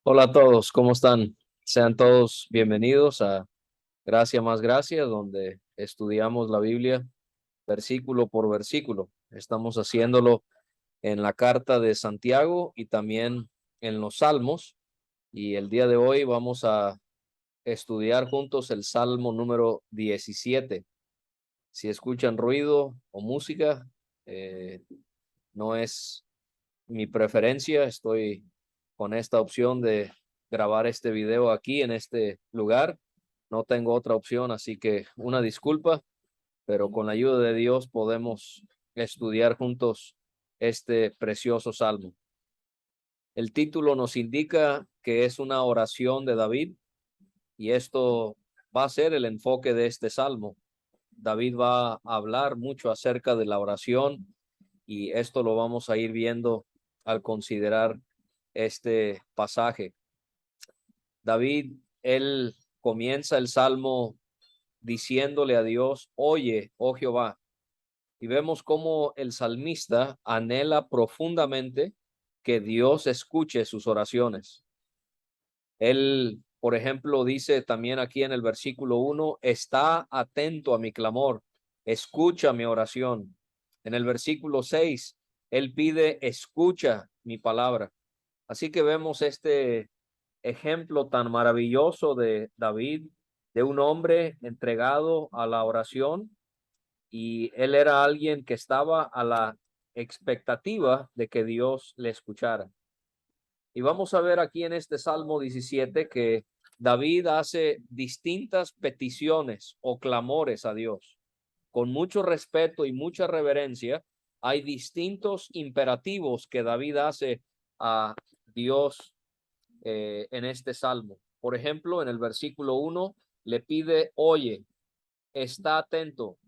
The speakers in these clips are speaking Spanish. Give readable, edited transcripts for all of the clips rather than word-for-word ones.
Hola a todos, ¿cómo están? Sean todos bienvenidos a Gracia más Gracia, donde estudiamos la Biblia versículo por versículo. Estamos haciéndolo en la carta de Santiago y también en los Salmos. Y el día de hoy vamos a estudiar juntos el Salmo número 17. Si escuchan ruido o música, eh, no es mi preferencia. Estoy con esta opción de grabar este video aquí en este lugar. No tengo otra opción, así que una disculpa, pero con la ayuda de Dios podemos estudiar juntos este precioso salmo. El título nos indica que es una oración de David y esto va a ser el enfoque de este salmo. David va a hablar mucho acerca de la oración y esto lo vamos a ir viendo al considerar este pasaje. David, él comienza el salmo diciéndole a Dios: oye, oh Jehová. Y vemos cómo el salmista anhela profundamente que Dios escuche sus oraciones. Él, por ejemplo, dice también aquí en el versículo 1: está atento a mi clamor, escucha mi oración. En el versículo 6, él pide: escucha mi palabra. Así que vemos este ejemplo tan maravilloso de David, de un hombre entregado a la oración, y él era alguien que estaba a la expectativa de que Dios le escuchara. Y vamos a ver aquí en este Salmo 17 que David hace distintas peticiones o clamores a Dios. Con mucho respeto y mucha reverencia, hay distintos imperativos que David hace a Dios en este salmo. Por ejemplo, en el versículo 1 le pide: oye, está atento,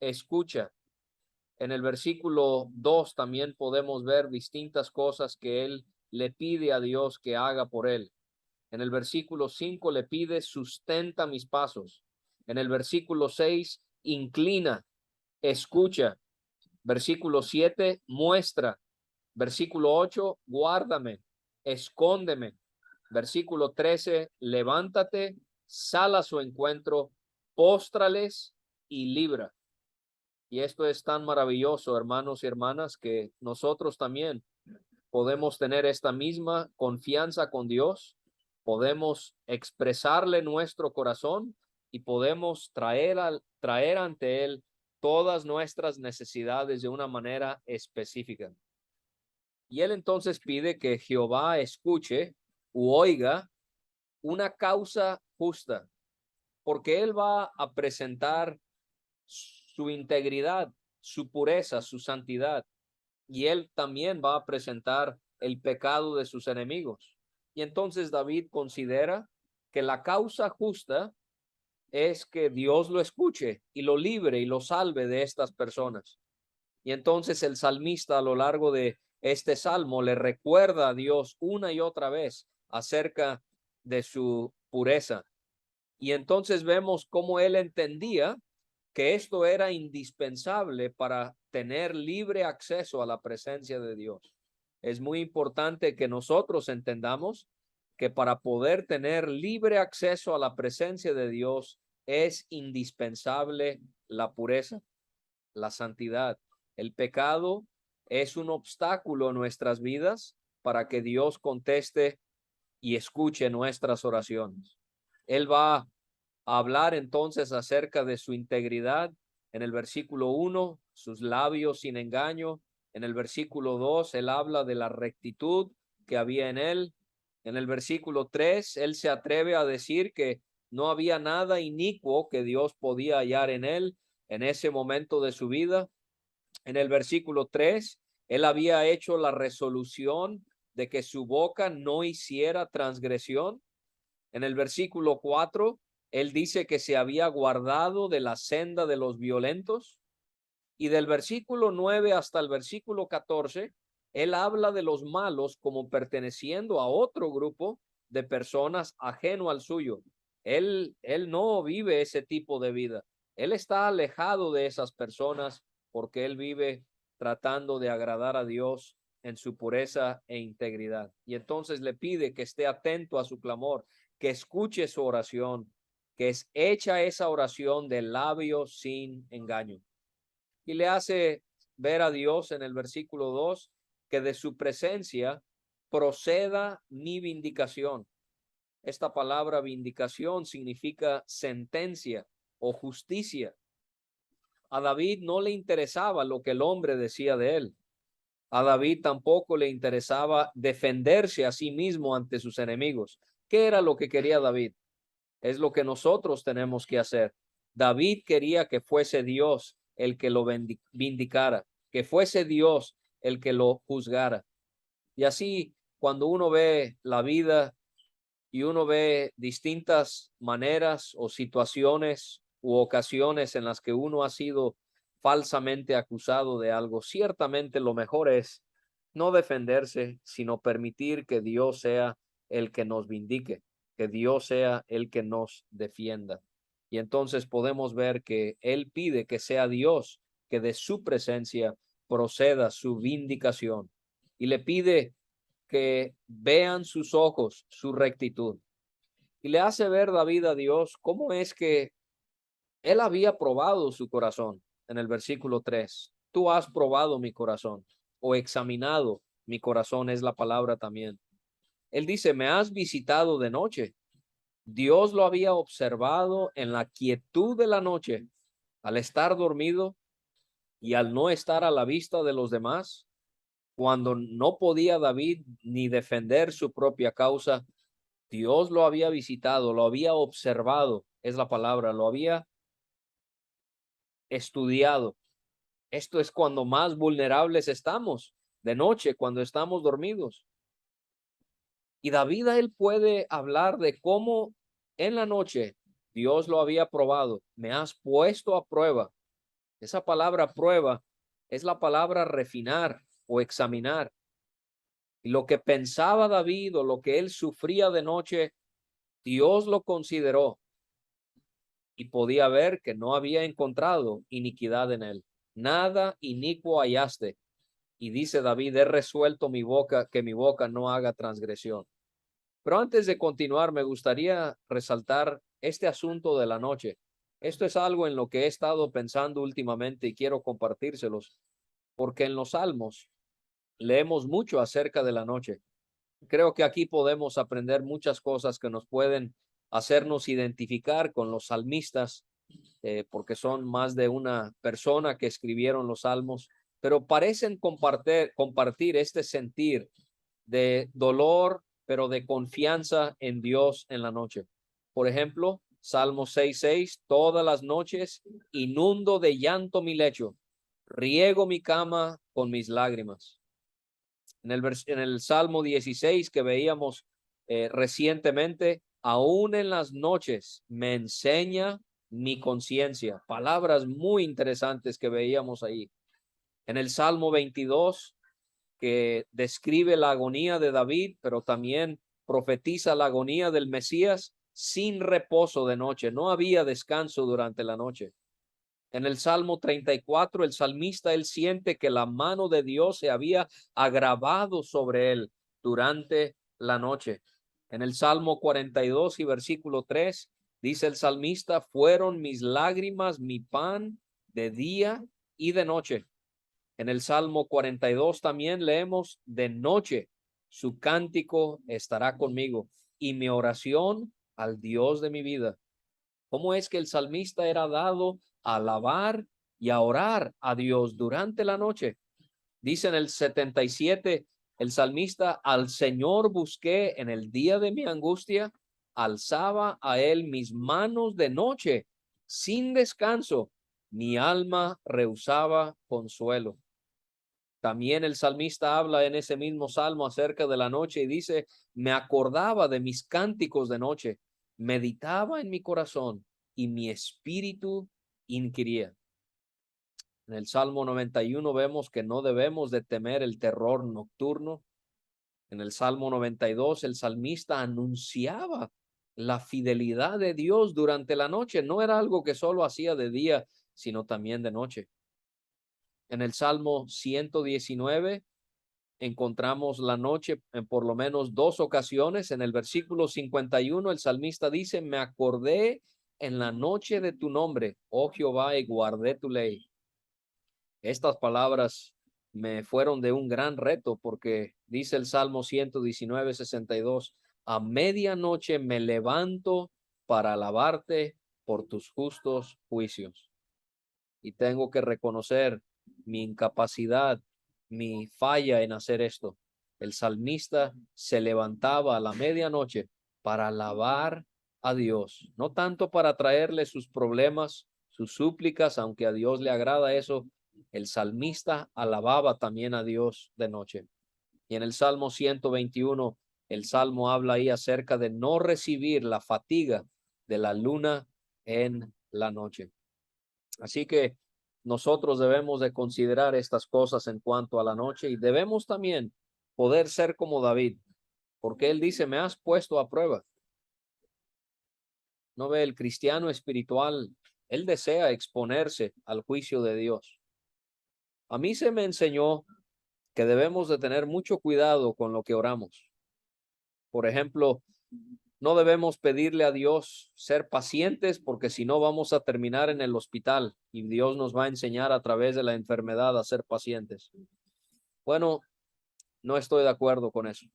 escucha. En el versículo 2 también podemos ver distintas cosas que él le pide a Dios que haga por él. En el versículo 5 le pide: sustenta mis pasos. En el versículo 6, inclina, escucha. Versículo 7, muestra. Versículo 8, guárdame, escóndeme. Versículo 13, levántate, sal a su encuentro, póstrales y libra. Y esto es tan maravilloso, hermanos y hermanas, que nosotros también podemos tener esta misma confianza con Dios, podemos expresarle nuestro corazón y podemos traer ante Él todas nuestras necesidades de una manera específica. Y él entonces pide que Jehová escuche u oiga una causa justa, porque él va a presentar su integridad, su pureza, su santidad, y él también va a presentar el pecado de sus enemigos. Y entonces David considera que la causa justa es que Dios lo escuche y lo libre y lo salve de estas personas. Y entonces el salmista, a lo largo de este salmo, le recuerda a Dios una y otra vez acerca de su pureza. Y entonces vemos cómo él entendía que esto era indispensable para tener libre acceso a la presencia de Dios. Es muy importante que nosotros entendamos que para poder tener libre acceso a la presencia de Dios es indispensable la pureza, la santidad. El pecado es un obstáculo en nuestras vidas para que Dios conteste y escuche nuestras oraciones. Él va a hablar entonces acerca de su integridad en el versículo 1, sus labios sin engaño. En el versículo 2, él habla de la rectitud que había en él. En el versículo 3, él se atreve a decir que no había nada inicuo que Dios podía hallar en él en ese momento de su vida. En el versículo 3, él había hecho la resolución de que su boca no hiciera transgresión. En el versículo 4, él dice que se había guardado de la senda de los violentos. Y del versículo 9 hasta el versículo 14, él habla de los malos como perteneciendo a otro grupo de personas ajeno al suyo. Él no vive ese tipo de vida. Él está alejado de esas personas porque él vive tratando de agradar a Dios en su pureza e integridad. Y entonces le pide que esté atento a su clamor, que escuche su oración, que es hecha esa oración de labios sin engaño. Y le hace ver a Dios en el versículo 2 que de su presencia proceda mi vindicación. Esta palabra vindicación significa sentencia o justicia. A David no le interesaba lo que el hombre decía de él. A David tampoco le interesaba defenderse a sí mismo ante sus enemigos. ¿Qué era lo que quería David? Es lo que nosotros tenemos que hacer. David quería que fuese Dios el que lo vindicara, que fuese Dios el que lo juzgara. Y así, cuando uno ve la vida y uno ve distintas maneras o situaciones u ocasiones en las que uno ha sido falsamente acusado de algo, ciertamente lo mejor es no defenderse, sino permitir que Dios sea el que nos vindique, que Dios sea el que nos defienda. Y entonces podemos ver que Él pide que sea Dios, que de su presencia proceda su vindicación. Y le pide que vean sus ojos su rectitud. Y le hace ver David a Dios cómo es que él había probado su corazón. En el versículo 3, tú has probado mi corazón o examinado mi corazón es la palabra también. Él dice, me has visitado de noche. Dios lo había observado en la quietud de la noche, al estar dormido y al no estar a la vista de los demás. Cuando no podía David ni defender su propia causa, Dios lo había visitado, lo había observado, es la palabra, lo había estudiado. Esto es cuando más vulnerables estamos, de noche, cuando estamos dormidos. Y David, él puede hablar de cómo en la noche Dios lo había probado. Me has puesto a prueba. Esa palabra prueba es la palabra refinar o examinar. Y lo que pensaba David o lo que él sufría de noche, Dios lo consideró y podía ver que no había encontrado iniquidad en él. Nada inicuo hallaste. Y dice David, he resuelto mi boca, que mi boca no haga transgresión. Pero antes de continuar, me gustaría resaltar este asunto de la noche. Esto es algo en lo que he estado pensando últimamente y quiero compartírselos, porque en los Salmos leemos mucho acerca de la noche. Creo que aquí podemos aprender muchas cosas que nos pueden hacernos identificar con los salmistas, porque son más de una persona que escribieron los salmos, pero parecen compartir este sentir de dolor, pero de confianza en Dios en la noche. Por ejemplo, Salmo 6:6, todas las noches inundo de llanto mi lecho, riego mi cama con mis lágrimas. En el Salmo 16 que veíamos recientemente, aún en las noches me enseña mi conciencia. Palabras muy interesantes que veíamos ahí. En el Salmo 22, que describe la agonía de David, pero también profetiza la agonía del Mesías sin reposo de noche. No había descanso durante la noche. En el Salmo 34, el salmista, él siente que la mano de Dios se había agravado sobre él durante la noche. En el Salmo 42 y versículo 3, dice el salmista, fueron mis lágrimas mi pan de día y de noche. En el Salmo 42 también leemos, de noche su cántico estará conmigo y mi oración al Dios de mi vida. ¿Cómo es que el salmista era dado a alabar y a orar a Dios durante la noche? Dice en el 77, el salmista, al Señor busqué en el día de mi angustia, alzaba a él mis manos de noche, sin descanso, mi alma rehusaba consuelo. También el salmista habla en ese mismo salmo acerca de la noche y dice, me acordaba de mis cánticos de noche, meditaba en mi corazón y mi espíritu inquiría. En el Salmo 91 vemos que no debemos de temer el terror nocturno. En el Salmo 92 el salmista anunciaba la fidelidad de Dios durante la noche. No era algo que solo hacía de día, sino también de noche. En el Salmo 119 encontramos la noche en por lo menos dos ocasiones. En el versículo 51, el salmista dice, me acordé en la noche de tu nombre, oh Jehová, y guardé tu ley. Estas palabras me fueron de un gran reto porque dice el Salmo 119:62, a medianoche me levanto para alabarte por tus justos juicios. Y tengo que reconocer mi incapacidad, mi falla en hacer esto. El salmista se levantaba a la medianoche para alabar a Dios, no tanto para traerle sus problemas, sus súplicas, aunque a Dios le agrada eso. El salmista alababa también a Dios de noche. Y en el Salmo 121, el Salmo habla ahí acerca de no recibir la fatiga de la luna en la noche. Así que nosotros debemos de considerar estas cosas en cuanto a la noche y debemos también poder ser como David, porque él dice, me has puesto a prueba. No ve, el cristiano espiritual, él desea exponerse al juicio de Dios. A mí se me enseñó que debemos de tener mucho cuidado con lo que oramos. Por ejemplo, no debemos pedirle a Dios ser pacientes porque si no vamos a terminar en el hospital y Dios nos va a enseñar a través de la enfermedad a ser pacientes. Bueno, no estoy de acuerdo con eso.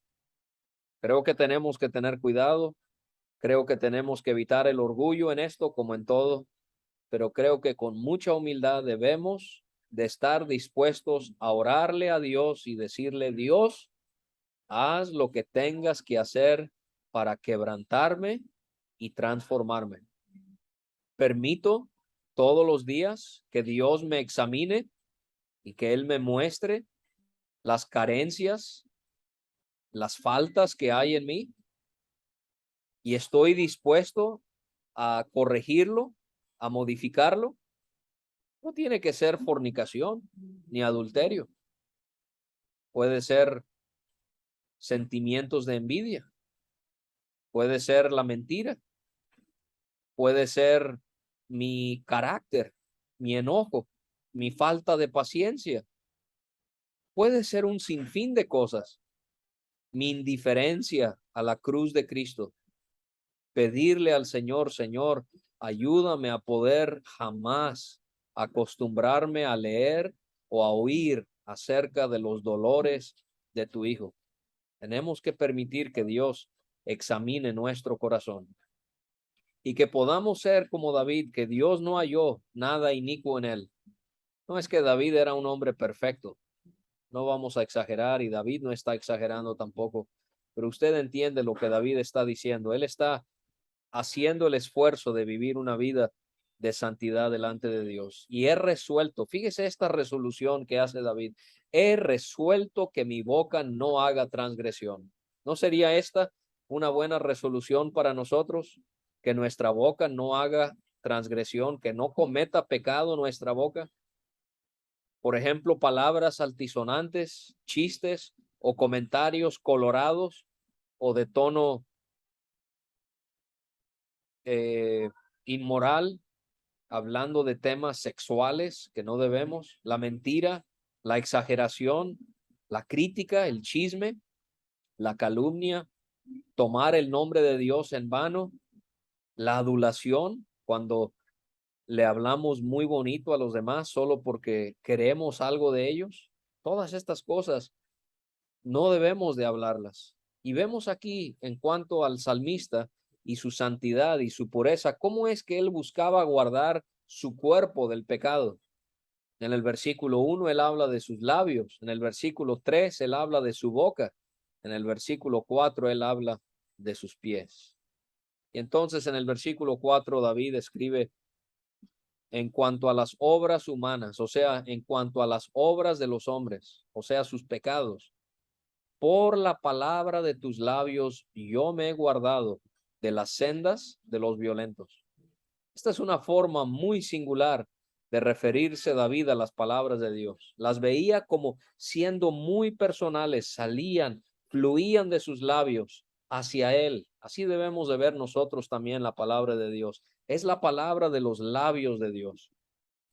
Creo que tenemos que tener cuidado. Creo que tenemos que evitar el orgullo en esto como en todo, pero creo que con mucha humildad debemos de estar dispuestos a orarle a Dios y decirle, Dios, haz lo que tengas que hacer para quebrantarme y transformarme. Permito todos los días que Dios me examine y que Él me muestre las carencias, las faltas que hay en mí, y estoy dispuesto a corregirlo, a modificarlo. No tiene que ser fornicación ni adulterio. Puede ser sentimientos de envidia. Puede ser la mentira. Puede ser mi carácter, mi enojo, mi falta de paciencia. Puede ser un sinfín de cosas. Mi indiferencia a la cruz de Cristo. Pedirle al Señor, Señor, ayúdame a poder jamás acostumbrarme a leer o a oír acerca de los dolores de tu Hijo. Tenemos que permitir que Dios examine nuestro corazón y que podamos ser como David, que Dios no halló nada inicuo en él. No es que David era un hombre perfecto, no vamos a exagerar y David no está exagerando tampoco, pero usted entiende lo que David está diciendo. Él está haciendo el esfuerzo de vivir una vida de santidad delante de Dios. Y he resuelto, fíjese esta resolución que hace David, he resuelto que mi boca no haga transgresión. ¿No sería esta una buena resolución para nosotros? Que nuestra boca no haga transgresión, que no cometa pecado nuestra boca. Por ejemplo, palabras altisonantes, chistes o comentarios colorados o de tono inmoral, hablando de temas sexuales que no debemos, la mentira, la exageración, la crítica, el chisme, la calumnia, tomar el nombre de Dios en vano, la adulación, cuando le hablamos muy bonito a los demás solo porque queremos algo de ellos. Todas estas cosas no debemos de hablarlas. Y vemos aquí en cuanto al salmista y su santidad y su pureza, cómo es que él buscaba guardar su cuerpo del pecado. En el versículo 1 él habla de sus labios, en el versículo 3 él habla de su boca, en el versículo 4 él habla de sus pies. Y entonces en el versículo 4 David escribe en cuanto a las obras humanas, o sea, en cuanto a las obras de los hombres, o sea, sus pecados. Por la palabra de tus labios yo me he guardado de las sendas de los violentos. Esta es una forma muy singular de referirse David a las palabras de Dios. Las veía como siendo muy personales, salían, fluían de sus labios hacia él. Así debemos de ver nosotros también la palabra de Dios. Es la palabra de los labios de Dios.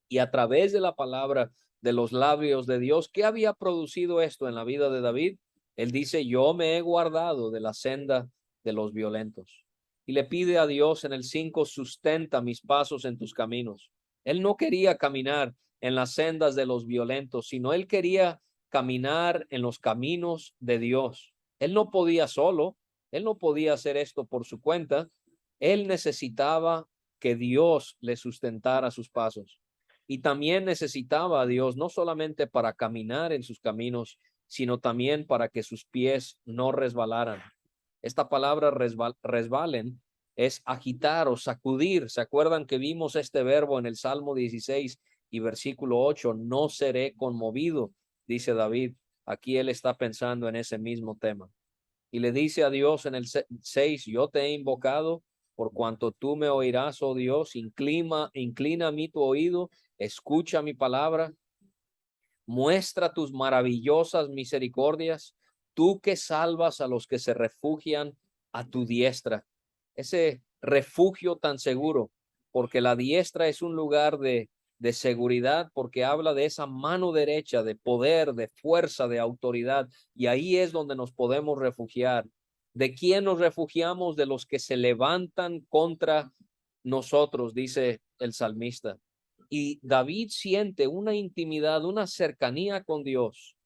Y a través de la palabra de los labios de Dios. ¿Qué había producido esto en la vida de David? Él dice, yo me he guardado de la senda de los violentos. Y le pide a Dios en el 5, sustenta mis pasos en tus caminos. Él no quería caminar en las sendas de los violentos, sino él quería caminar en los caminos de Dios. Él no podía solo, él no podía hacer esto por su cuenta. Él necesitaba que Dios le sustentara sus pasos. Y también necesitaba a Dios no solamente para caminar en sus caminos, sino también para que sus pies no resbalaran. Esta palabra resbalen es agitar o sacudir. ¿Se acuerdan que vimos este verbo en el Salmo 16 y versículo 8? No seré conmovido, dice David. Aquí él está pensando en ese mismo tema. Y le dice a Dios en el 6, yo te he invocado por cuanto tú me oirás, oh Dios, inclina a mí tu oído, escucha mi palabra, muestra tus maravillosas misericordias, tú que salvas a los que se refugian a tu diestra. Ese refugio tan seguro, porque la diestra es un lugar de seguridad, porque habla de esa mano derecha, de poder, de fuerza, de autoridad, y ahí es donde nos podemos refugiar. ¿De quién nos refugiamos? De los que se levantan contra nosotros, dice el salmista. Y David siente una intimidad, una cercanía con Dios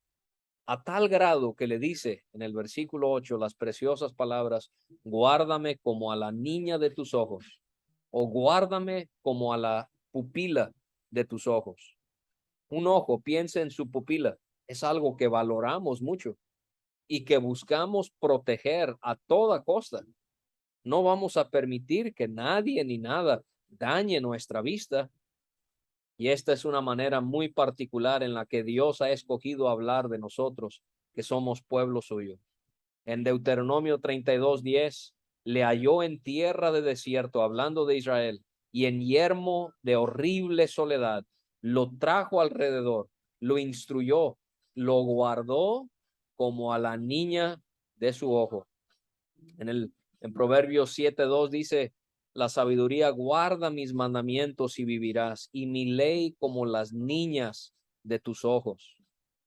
a tal grado que le dice en el versículo 8 las preciosas palabras, guárdame como a la niña de tus ojos, o guárdame como a la pupila de tus ojos. Un ojo, piensa en su pupila, es algo que valoramos mucho y que buscamos proteger a toda costa. No vamos a permitir que nadie ni nada dañe nuestra vista. Y esta es una manera muy particular en la que Dios ha escogido hablar de nosotros, que somos pueblo suyo. En Deuteronomio 32:10, le halló en tierra de desierto, hablando de Israel, y en yermo de horrible soledad, lo trajo alrededor, lo instruyó, lo guardó como a la niña de su ojo. En Proverbios 7:2 dice, la sabiduría guarda mis mandamientos y vivirás, y mi ley como las niñas de tus ojos.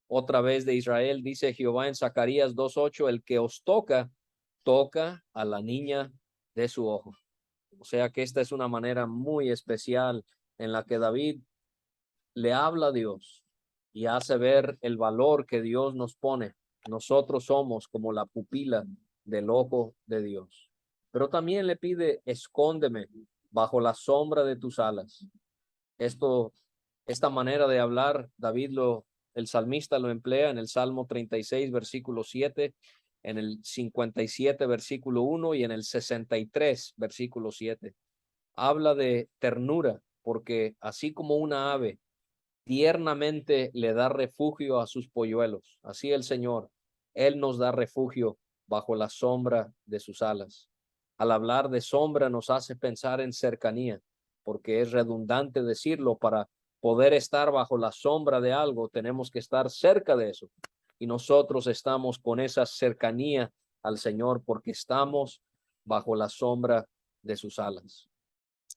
Otra vez de Israel dice Jehová en Zacarías 2:8, el que os toca, toca a la niña de su ojo. O sea que esta es una manera muy especial en la que David le habla a Dios y hace ver el valor que Dios nos pone. Nosotros somos como la pupila del ojo de Dios. Pero también le pide, escóndeme bajo la sombra de tus alas. Esta manera de hablar, el salmista lo emplea en el Salmo 36, versículo 7, en el 57, versículo 1 y en el 63, versículo 7. Habla de ternura, porque así como una ave tiernamente le da refugio a sus polluelos, así el Señor, Él nos da refugio bajo la sombra de sus alas. Al hablar de sombra nos hace pensar en cercanía, porque es redundante decirlo, para poder estar bajo la sombra de algo tenemos que estar cerca de eso. Y nosotros estamos con esa cercanía al Señor porque estamos bajo la sombra de sus alas.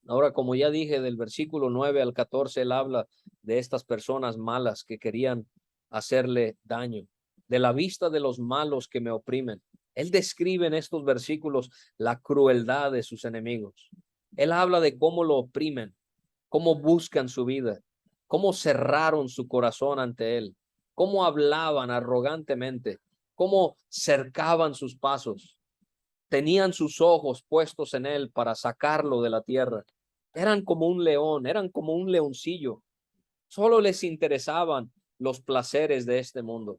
Ahora, como ya dije, del versículo 9 al 14, él habla de estas personas malas que querían hacerle daño, de la vista de los malos que me oprimen. Él describe en estos versículos la crueldad de sus enemigos. Él habla de cómo lo oprimen, cómo buscan su vida, cómo cerraron su corazón ante él, cómo hablaban arrogantemente, cómo cercaban sus pasos. Tenían sus ojos puestos en él para sacarlo de la tierra. Eran como un león, eran como un leoncillo. Solo les interesaban los placeres de este mundo.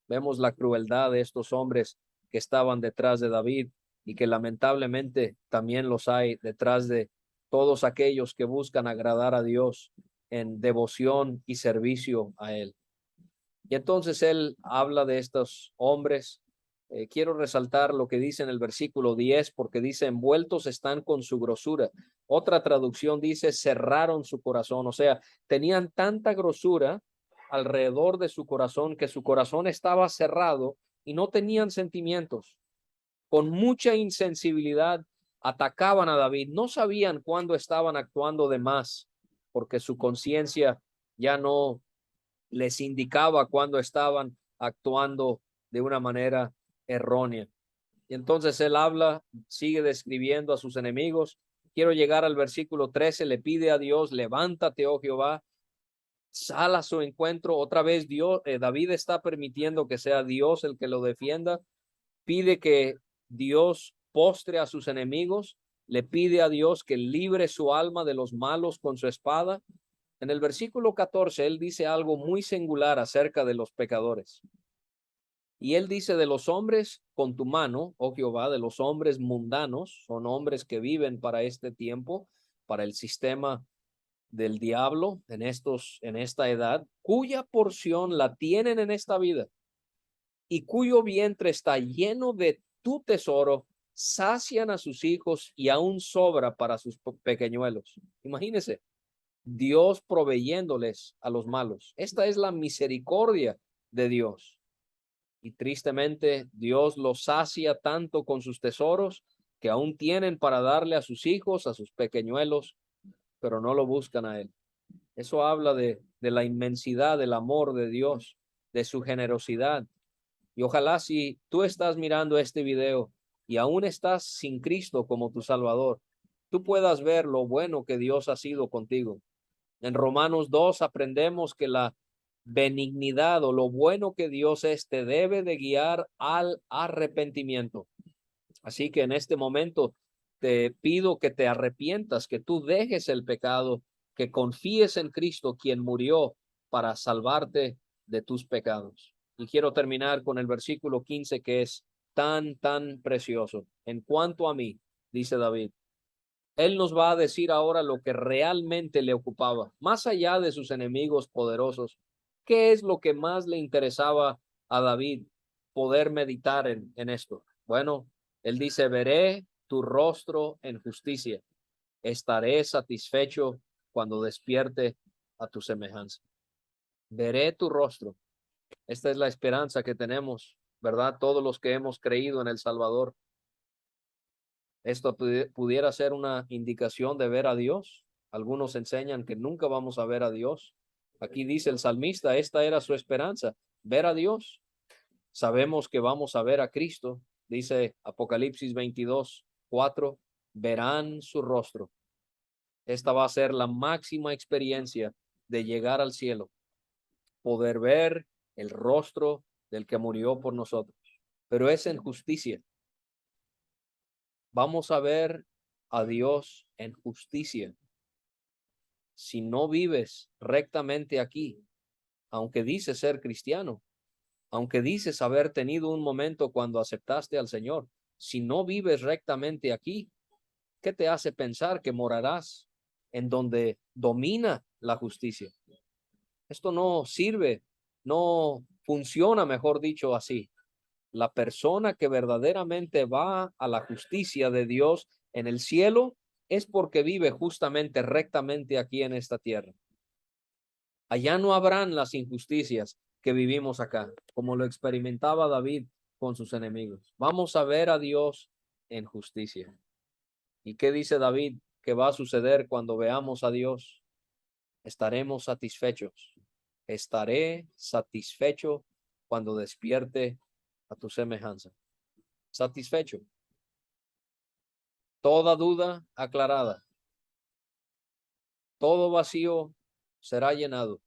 Vemos la crueldad de estos hombres que estaban detrás de David y que lamentablemente también los hay detrás de todos aquellos que buscan agradar a Dios en devoción y servicio a él. Y entonces él habla de estos hombres. Quiero resaltar lo que dice en el versículo 10, porque dice, envueltos están con su grosura. Otra traducción dice, cerraron su corazón. O sea, tenían tanta grosura alrededor de su corazón que su corazón estaba cerrado y no tenían sentimientos. Con mucha insensibilidad atacaban a David. No sabían cuándo estaban actuando de más, porque su conciencia ya no les indicaba cuando estaban actuando de una manera errónea. Y entonces él habla, sigue describiendo a sus enemigos. Quiero llegar al versículo 13, le pide a Dios, levántate, oh Jehová, sal a su encuentro. Otra vez Dios, David está permitiendo que sea Dios el que lo defienda. Pide que Dios postre a sus enemigos, le pide a Dios que libre su alma de los malos con su espada. En el versículo 14, él dice algo muy singular acerca de los pecadores. Y él dice, de los hombres con tu mano, oh Jehová, de los hombres mundanos, son hombres que viven para este tiempo, para el sistema del diablo en esta edad, cuya porción la tienen en esta vida y cuyo vientre está lleno de tu tesoro, sacian a sus hijos y aún sobra para sus pequeñuelos. Imagínense, Dios proveyéndoles a los malos. Esta es la misericordia de Dios. Y tristemente, Dios los sacia tanto con sus tesoros que aún tienen para darle a sus hijos, a sus pequeñuelos, pero no lo buscan a Él. Eso habla de la inmensidad del amor de Dios, de su generosidad. Y ojalá si tú estás mirando este video y aún estás sin Cristo como tu Salvador, tú puedas ver lo bueno que Dios ha sido contigo. En Romanos 2 aprendemos que la benignidad o lo bueno que Dios es te debe de guiar al arrepentimiento. Así que en este momento te pido que te arrepientas, que tú dejes el pecado, que confíes en Cristo, quien murió para salvarte de tus pecados. Y quiero terminar con el versículo 15, que es tan precioso. En cuanto a mí, dice David, él nos va a decir ahora lo que realmente le ocupaba, más allá de sus enemigos poderosos. ¿Qué es lo que más le interesaba a David poder meditar en esto? Bueno, él dice, veré tu rostro en justicia, estaré satisfecho cuando despierte a tu semejanza. Veré tu rostro. Esta es la esperanza que tenemos, ¿verdad? Todos los que hemos creído en el Salvador. Esto pudiera ser una indicación de ver a Dios. Algunos enseñan que nunca vamos a ver a Dios. Aquí dice el salmista, esta era su esperanza, ver a Dios. Sabemos que vamos a ver a Cristo. Dice Apocalipsis 22:4, verán su rostro. Esta va a ser la máxima experiencia de llegar al cielo, poder ver el rostro del que murió por nosotros. Pero es en justicia. Vamos a ver a Dios en justicia. Si no vives rectamente aquí, aunque dices ser cristiano, aunque dices haber tenido un momento cuando aceptaste al Señor, si no vives rectamente aquí, ¿qué te hace pensar que morarás en donde domina la justicia? Esto no sirve, no funciona, mejor dicho, así. La persona que verdaderamente va a la justicia de Dios en el cielo es porque vive justamente rectamente aquí en esta tierra. Allá no habrán las injusticias que vivimos acá, como lo experimentaba David con sus enemigos. Vamos a ver a Dios en justicia. ¿Y qué dice David que va a suceder cuando veamos a Dios? Estaremos satisfechos. Estaré satisfecho cuando despierte a tu semejanza. Satisfecho. Toda duda aclarada. Todo vacío será llenado.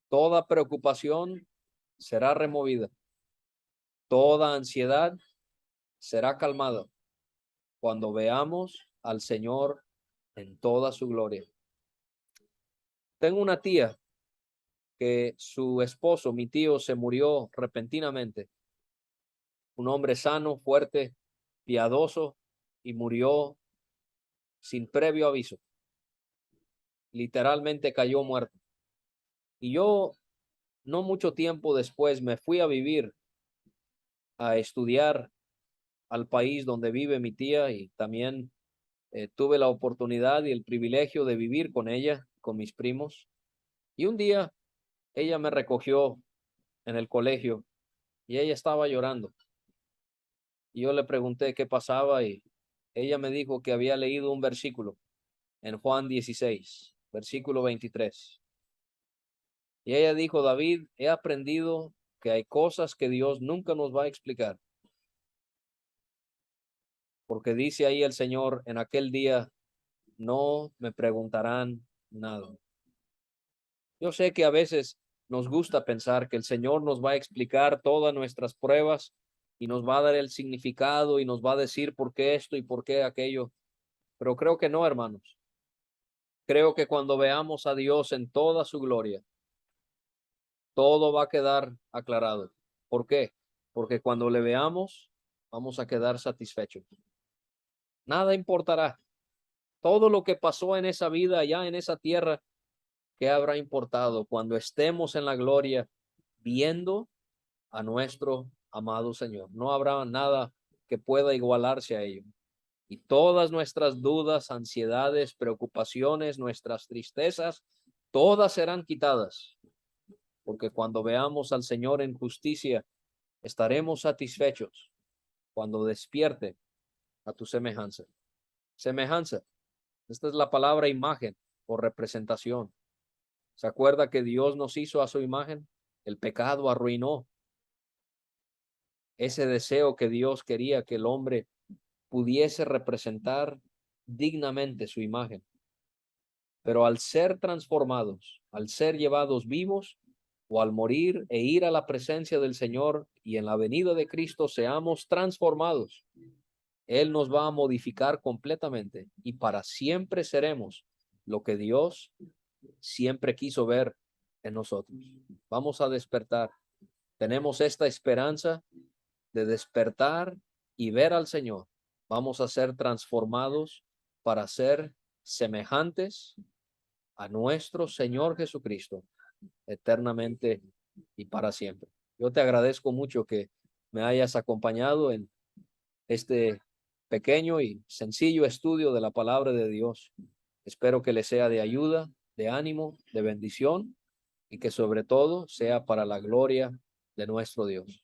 Toda preocupación será removida. Toda ansiedad será calmada cuando veamos al Señor en toda su gloria. Tengo una tía que su esposo, mi tío, se murió repentinamente. Un hombre sano, fuerte, piadoso, y murió sin previo aviso. Literalmente cayó muerto. Y yo, no mucho tiempo después, me fui a vivir, a estudiar al país donde vive mi tía, y también tuve la oportunidad y el privilegio de vivir con ella, con mis primos. Y un día ella me recogió en el colegio y ella estaba llorando. Y yo le pregunté qué pasaba y ella me dijo que había leído un versículo en Juan 16, versículo 23. Y ella dijo, David, he aprendido que hay cosas que Dios nunca nos va a explicar. Porque dice ahí el Señor, en aquel día no me preguntarán nada. Yo sé que a veces nos gusta pensar que el Señor nos va a explicar todas nuestras pruebas y nos va a dar el significado y nos va a decir por qué esto y por qué aquello, pero creo que no, hermanos. Creo que cuando veamos a Dios en toda su gloria, todo va a quedar aclarado. ¿Por qué? Porque cuando le veamos, vamos a quedar satisfechos. Nada importará. Todo lo que pasó en esa vida allá en esa tierra, ¿qué habrá importado cuando estemos en la gloria viendo a nuestro amado Señor? No habrá nada que pueda igualarse a ello. Y todas nuestras dudas, ansiedades, preocupaciones, nuestras tristezas, todas serán quitadas, porque cuando veamos al Señor en justicia, estaremos satisfechos cuando despierte a tu semejanza. Semejanza, esta es la palabra imagen o representación. ¿Se acuerda que Dios nos hizo a su imagen? El pecado arruinó ese deseo que Dios quería que el hombre pudiese representar dignamente su imagen. Pero al ser transformados, al ser llevados vivos o al morir e ir a la presencia del Señor y en la venida de Cristo seamos transformados, Él nos va a modificar completamente y para siempre seremos lo que Dios siempre quiso ver en nosotros. Vamos a despertar. Tenemos esta esperanza de despertar y ver al Señor. Vamos a ser transformados para ser semejantes a nuestro Señor Jesucristo eternamente y para siempre. Yo te agradezco mucho que me hayas acompañado en este pequeño y sencillo estudio de la palabra de Dios. Espero que le sea de ayuda, de ánimo, de bendición y que sobre todo sea para la gloria de nuestro Dios.